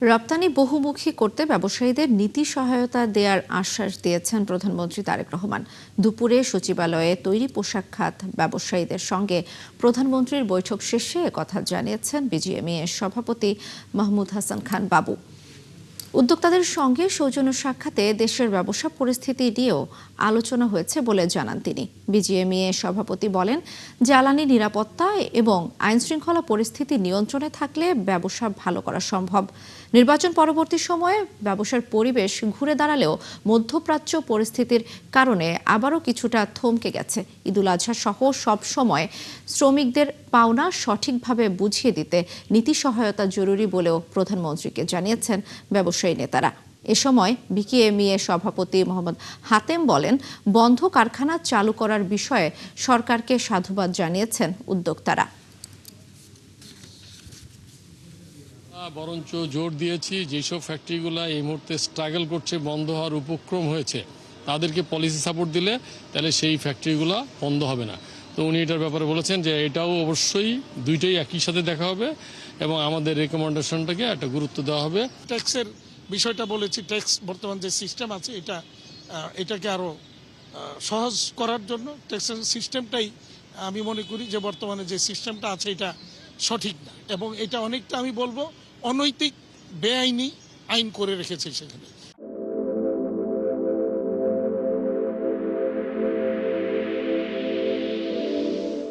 রপ্তানি বহুমুখী করতে ব্যবসায়ীদের নীতি সহায়তা দেওয়ার আশ্বাস দিয়েছেন প্রধানমন্ত্রী তারেক রহমান। দুপুরে সচিবালয়ে তৈরি পোশাক খাত ব্যবসায়ীদের সঙ্গে প্রধানমন্ত্রীর বৈঠক শেষে একথা জানিয়েছেন বিজিএমইএ সভাপতি মাহমুদ হাসান খান বাবু। উদ্যোক্তাদের সঙ্গে সৌজন্য সাক্ষাতে দেশের ব্যবসা পরিস্থিতি নিয়েও আলোচনা হয়েছে বলে জানান তিনি। বিজিএমইএ সভাপতি বলেন, জ্বালানি নিরাপত্তা এবং আইনশৃঙ্খলা পরিস্থিতি নিয়ন্ত্রণে থাকলে ব্যবসা ভালো করা সম্ভব। নির্বাচন পরবর্তী সময়ে ব্যবসার পরিবেশ ঘুরে দাঁড়ালেও মধ্যপ্রাচ্য পরিস্থিতির কারণে আবারও কিছুটা থমকে গেছে। ঈদুল আজহা সহ সব সময় শ্রমিকদের পাওনা সঠিকভাবে বুঝিয়ে দিতে নীতি সহায়তা জরুরি বলেও প্রধানমন্ত্রীকে জানিয়েছেন ব্যবসায়ী নেতারা। এ সময় বিকেএমইএ সভাপতি মোহাম্মদ হাতেম বলেন, বন্ধ কারখানা চালু করার বিষয়ে সরকারকে সাধুবাদ জানিয়েছেন উদ্যোক্তারা। বরঞ্চ জোর দিয়েছি যেসব ফ্যাক্টরিগুলো এই মুহূর্তে স্ট্রাগল করছে, বন্ধ হওয়ার উপক্রম হয়েছে, তাদেরকে পলিসি সাপোর্ট দিলে তাহলে সেই ফ্যাক্টরিগুলো বন্ধ হবে না। তো উনি এটার ব্যাপারে বলেছেন যে এটাও অবশ্যই দুইটাই একই সাথে দেখা হবে এবং আমাদের রেকমেন্ডেশনটাকে একটা গুরুত্ব দেওয়া হবে। ট্যাক্সের বিষয়টা বলেছি, ট্যাক্স বর্তমান যে সিস্টেম আছে এটাকে আরও সহজ করার জন্য ট্যাক্সের সিস্টেমটাই আমি মনে করি যে বর্তমানে যে সিস্টেমটা আছে এটা সঠিক না এবং এটা অনেকটা আমি বলবো অনৈতিক বেআইনি আইন করে রেখেছে সেখানে।